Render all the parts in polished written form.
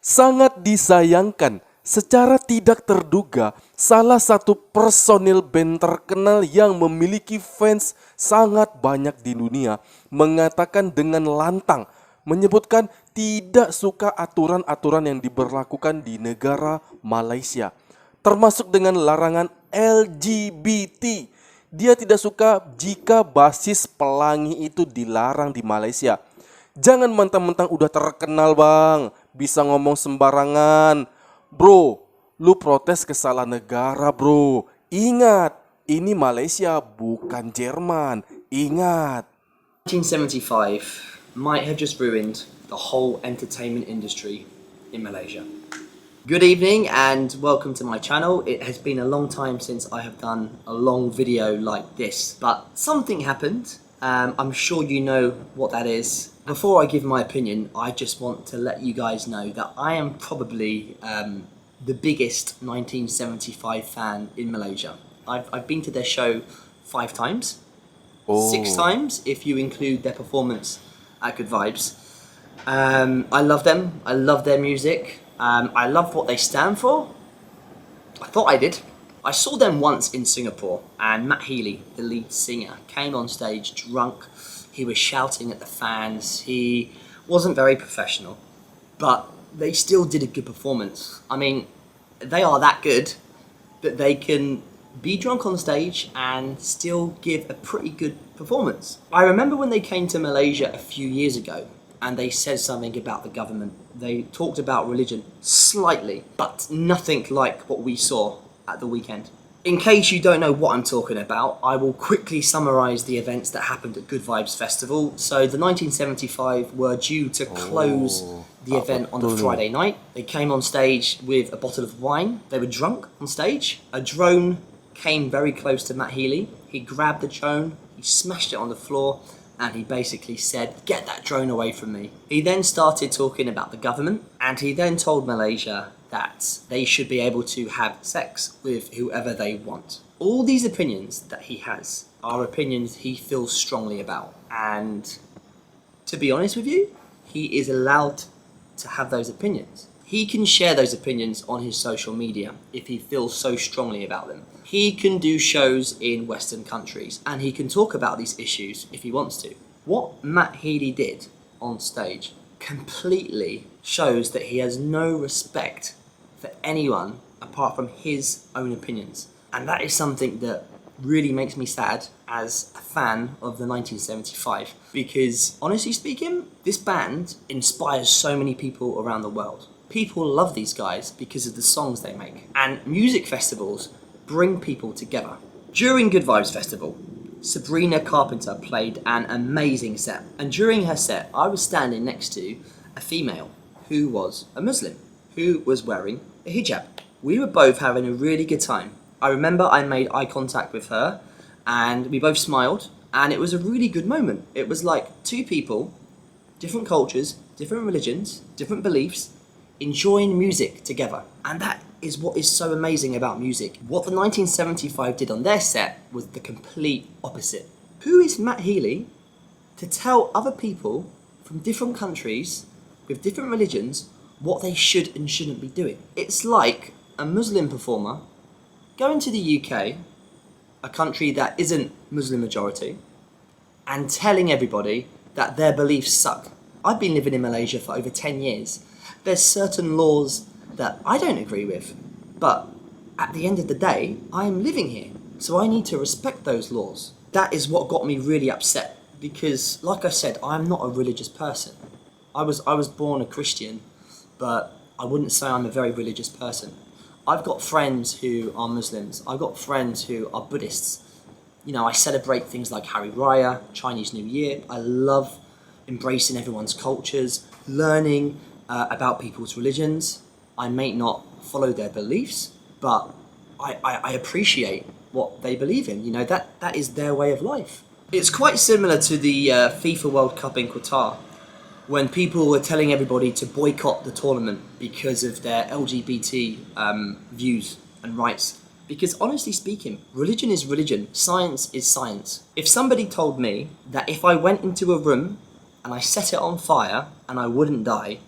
Sangat disayangkan, secara tidak terduga, salah satu personil band terkenal yang memiliki fans sangat banyak di dunia mengatakan dengan lantang, menyebutkan tidak suka aturan-aturan yang diberlakukan di negara Malaysia, termasuk dengan larangan LGBT. Dia tidak suka jika basis pelangi itu dilarang di Malaysia. Jangan mentang-mentang udah terkenal bang, bisa ngomong sembarangan. Bro, lu protes ke salah negara bro. Ingat, ini Malaysia bukan Jerman. Ingat. 1975 might have just ruined the whole entertainment industry in Malaysia. Good evening and welcome to my channel. It has been a long time since I have done a long video like this, but something happened. I'm sure you know what that is. Before I give my opinion, I just want to let you guys know that I am probably the biggest 1975 fan in Malaysia. I've been to their show 5 times. 6 times if you include their performance at Good Vibes. I love them. I love their music. I love what they stand for. I thought I did. I saw them once in Singapore, and Matt Healy, the lead singer, came on stage drunk. He was shouting at the fans. He wasn't very professional, but they still did a good performance. I mean, they are that good that they can be drunk on stage and still give a pretty good performance. I remember when they came to Malaysia a few years ago and they said something about the government. They talked about religion slightly, but nothing like what we saw at the weekend. In case you don't know what I'm talking about, I will quickly summarise the events that happened at Good Vibes Festival. So the 1975 were due to close the event on the Friday night. They came on stage with a bottle of wine. They were drunk on stage. A drone came very close to Matt Healy. He grabbed the drone, he smashed it on the floor, and he basically said, "Get that drone away from me." He then started talking about the government, and he then told Malaysia that they should be able to have sex with whoever they want. All these opinions that he has are opinions he feels strongly about. And to be honest with you, he is allowed to have those opinions. He can share those opinions on his social media if he feels so strongly about them. He can do shows in Western countries and he can talk about these issues if he wants to. What Matt Healy did on stage completely shows that he has no respect for anyone apart from his own opinions. And that is something that really makes me sad as a fan of the 1975, because honestly speaking, this band inspires so many people around the world. People love these guys because of the songs they make, and music festivals bring people together. During Good Vibes Festival, Sabrina Carpenter played an amazing set, and during her set I was standing next to a female who was a Muslim, who was wearing a hijab. We were both having a really good time. I remember I made eye contact with her and we both smiled, and it was a really good moment. It was like two people, different cultures, different religions, different beliefs, enjoying music together. And that is what is so amazing about music. What the 1975 did on their set was the complete opposite. Who is Matt Healy to tell other people from different countries with different religions what they should and shouldn't be doing? It's like a Muslim performer going to the UK, a country that isn't Muslim majority, and telling everybody that their beliefs suck. I've been living in Malaysia for over 10 years. There's certain laws that I don't agree with, but at the end of the day, I am living here, so I need to respect those laws. That is what got me really upset, because like I said, I'm not a religious person. I was born a Christian, but I wouldn't say I'm a very religious person. I've got friends who are Muslims. I've got friends who are Buddhists. You know, I celebrate things like Hari Raya, Chinese New Year. I love embracing everyone's cultures, learning about people's religions. I may not follow their beliefs, but I appreciate what they believe in. You know, that is their way of life. It's quite similar to the FIFA World Cup in Qatar, when people were telling everybody to boycott the tournament because of their LGBT views and rights. Because honestly speaking, religion is religion, science is science. If somebody told me that if I went into a room and I set it on fire and I wouldn't die,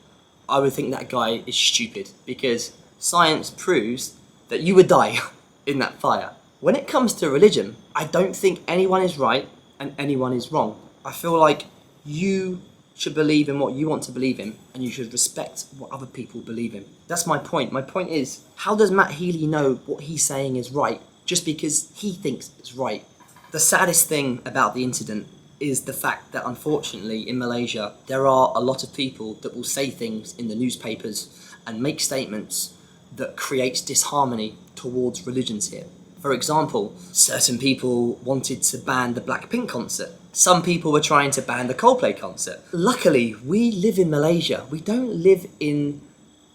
I would think that guy is stupid, because science proves that you would die in that fire. When it comes to religion, I don't think anyone is right and anyone is wrong. I feel like you should believe in what you want to believe in, and you should respect what other people believe in. That's my point. My point is, how does Matt Healy know what he's saying is right just because he thinks it's right? The saddest thing about the incident is the fact that, unfortunately, in Malaysia, there are a lot of people that will say things in the newspapers and make statements that creates disharmony towards religions here. For example, certain people wanted to ban the Blackpink concert. Some people were trying to ban the Coldplay concert. Luckily, we live in Malaysia. We don't live in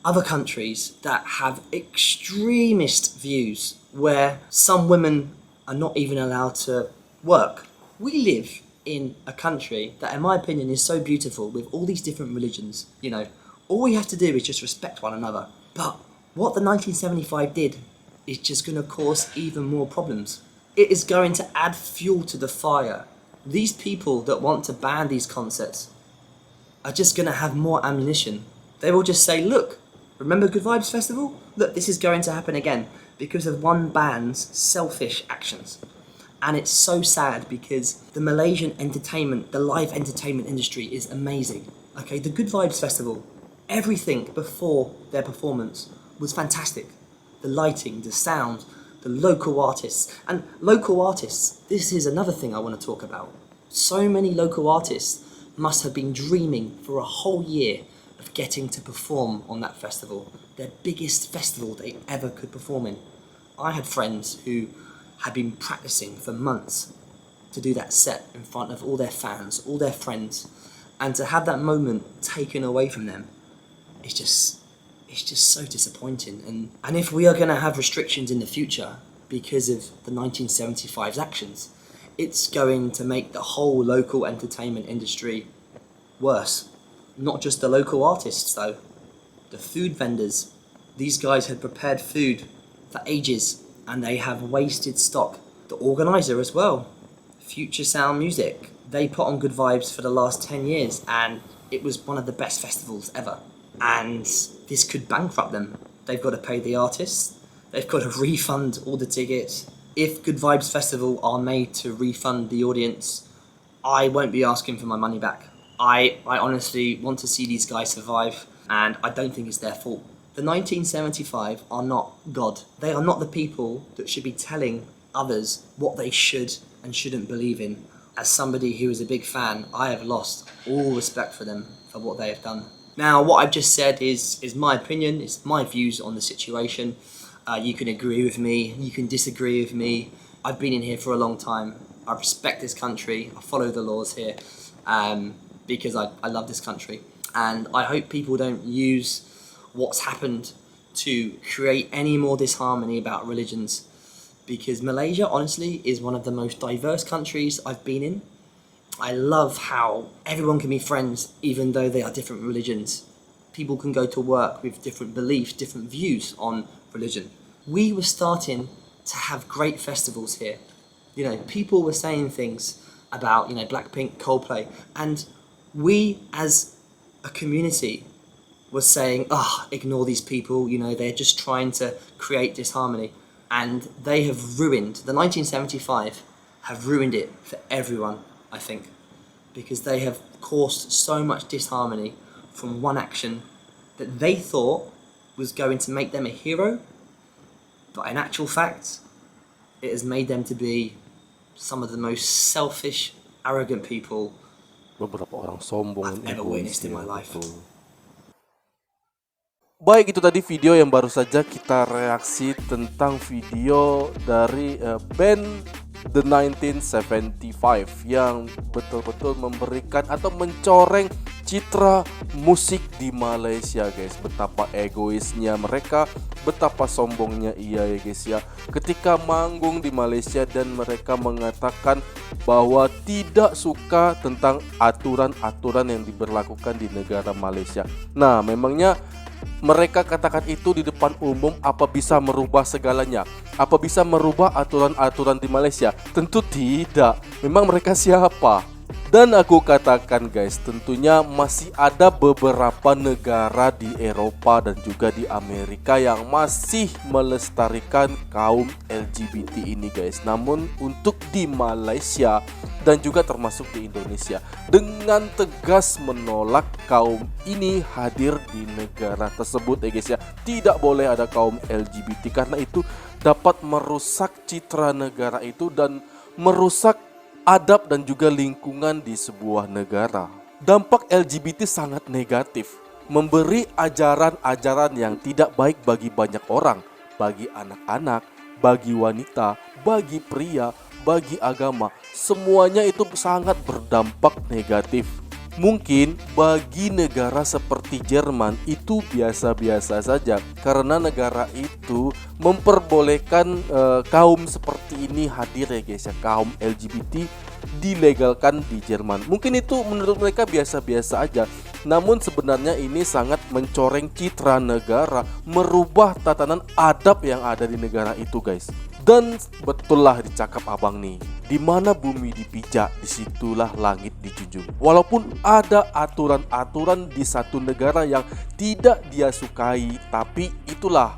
other countries that have extremist views where some women are not even allowed to work. We live in a country that, in my opinion, is so beautiful with all these different religions. You know, all we have to do is just respect one another. But what the 1975 did is just going to cause even more problems. It is going to add fuel to the fire. These people that want to ban these concerts are just going to have more ammunition. They will just say, look, remember Good Vibes Festival? Look, this is going to happen again because of one band's selfish actions. And it's so sad because the Malaysian entertainment, the live entertainment industry is amazing. Okay, the Good Vibes Festival, everything before their performance was fantastic. The lighting, the sound, the local artists. And local artists, this is another thing I want to talk about. So many local artists must have been dreaming for a whole year of getting to perform on that festival. Their biggest festival they ever could perform in. I had friends who had been practicing for months to do that set in front of all their fans, all their friends. And to have that moment taken away from them, it's just so disappointing. And if we are going to have restrictions in the future because of the 1975's actions, it's going to make the whole local entertainment industry worse. Not just the local artists though, the food vendors. These guys had prepared food for ages and they have wasted stock. The organiser as well, Future Sound Music, they put on Good Vibes for the last 10 years and it was one of the best festivals ever. And this could bankrupt them. They've got to pay the artists, they've got to refund all the tickets. If Good Vibes Festival are made to refund the audience, I won't be asking for my money back. I honestly want to see these guys survive, and I don't think it's their fault. The 1975 are not God. They are not the people that should be telling others what they should and shouldn't believe in. As somebody who is a big fan, I have lost all respect for them for what they have done. Now, what I've just said is my opinion, it's my views on the situation. You can agree with me, you can disagree with me. I've been in here for a long time. I respect this country, I follow the laws here because I love this country. And I hope people don't use what's happened to create any more disharmony about religions, because Malaysia, honestly, is one of the most diverse countries I've been in. I love how everyone can be friends even though they are different religions. People can go to work with different beliefs, different views on religion. We were starting to have great festivals here. You know, people were saying things about, Blackpink, Coldplay, and we as a community were saying, ignore these people, they're just trying to create disharmony. And they have ruined, the 1975 have ruined it for everyone, I think, because they have caused so much disharmony from one action that they thought was going to make them a hero, but in actual fact, it has made them to be some of the most selfish, arrogant people Beberapa orang sombong I've ever witnessed in my life. Baik, itu tadi video yang baru saja kita reaksi tentang video dari band The 1975 yang betul-betul memberikan atau mencoreng citra musik di Malaysia, guys. Betapa egoisnya mereka, betapa sombongnya ya guys ya, ketika manggung di Malaysia dan mereka mengatakan bahwa tidak suka tentang aturan-aturan yang diberlakukan di negara Malaysia. Nah, memangnya mereka katakan itu di depan umum, apa bisa merubah segalanya? Apa bisa merubah aturan-aturan di Malaysia? Tentu tidak. Memang mereka siapa? Dan aku katakan guys, tentunya masih ada beberapa negara di Eropa dan juga di Amerika yang masih melestarikan kaum LGBT ini guys. Namun untuk di Malaysia dan juga termasuk di Indonesia, dengan tegas menolak kaum ini hadir di negara tersebut ya guys ya. Tidak boleh ada kaum LGBT karena itu dapat merusak citra negara itu dan merusak adab dan juga lingkungan di sebuah negara. Dampak LGBT sangat negatif, memberi ajaran-ajaran yang tidak baik bagi banyak orang, bagi anak-anak, bagi wanita, bagi pria, bagi agama. Semuanya itu sangat berdampak negatif. Mungkin bagi negara seperti Jerman itu biasa-biasa saja karena negara itu memperbolehkan kaum seperti ini hadir ya guys ya. Kaum LGBT dilegalkan di Jerman. Mungkin itu menurut mereka biasa-biasa aja. Namun sebenarnya ini sangat mencoreng citra negara, merubah tatanan adab yang ada di negara itu guys. Dan betul lah dicakap abang nih, di mana bumi dipijak, disitulah langit dijunjung. Walaupun ada aturan-aturan di satu negara yang tidak dia sukai, tapi itulah,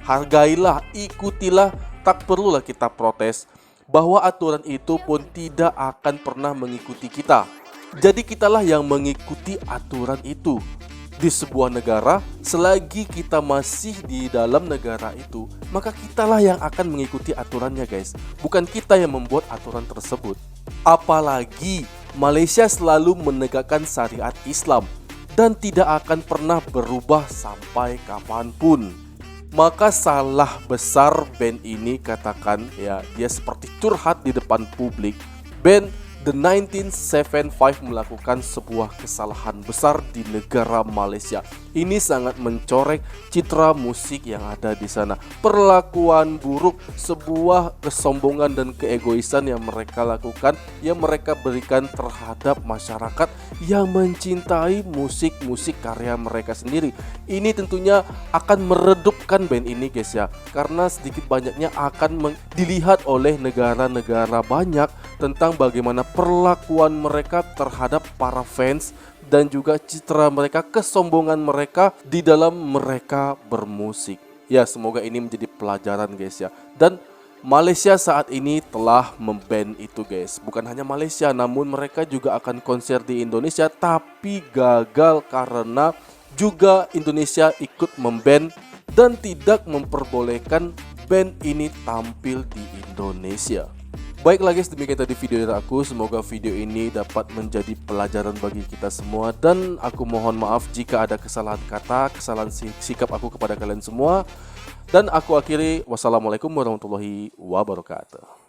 hargailah, ikutilah, tak perlulah kita protes, bahwa aturan itu pun tidak akan pernah mengikuti kita. Jadi kitalah yang mengikuti aturan itu. Di sebuah negara, selagi kita masih di dalam negara itu, maka kitalah yang akan mengikuti aturannya guys. Bukan kita yang membuat aturan tersebut. Apalagi Malaysia selalu menegakkan syariat Islam dan tidak akan pernah berubah sampai kapanpun. Maka salah besar band ini katakan ya, dia seperti curhat di depan publik. Band The 1975 melakukan sebuah kesalahan besar di negara Malaysia. Ini sangat mencoreng citra musik yang ada di sana. Perlakuan buruk, sebuah kesombongan dan keegoisan yang mereka lakukan, yang mereka berikan terhadap masyarakat yang mencintai musik-musik karya mereka sendiri. Ini tentunya akan meredupkan band ini guys ya, karena sedikit banyaknya akan dilihat oleh negara-negara banyak tentang bagaimana perlakuan mereka terhadap para fans dan juga citra mereka, kesombongan mereka di dalam mereka bermusik. Ya, semoga ini menjadi pelajaran guys ya. Dan Malaysia saat ini telah memban itu guys. Bukan hanya Malaysia, namun mereka juga akan konser di Indonesia, tapi gagal karena juga Indonesia ikut memban dan tidak memperbolehkan band ini tampil di Indonesia. Baiklah guys, demikian tadi video dari aku. Semoga video ini dapat menjadi pelajaran bagi kita semua. Dan aku mohon maaf jika ada kesalahan kata, kesalahan sikap aku kepada kalian semua. Dan aku akhiri, wassalamualaikum warahmatullahi wabarakatuh.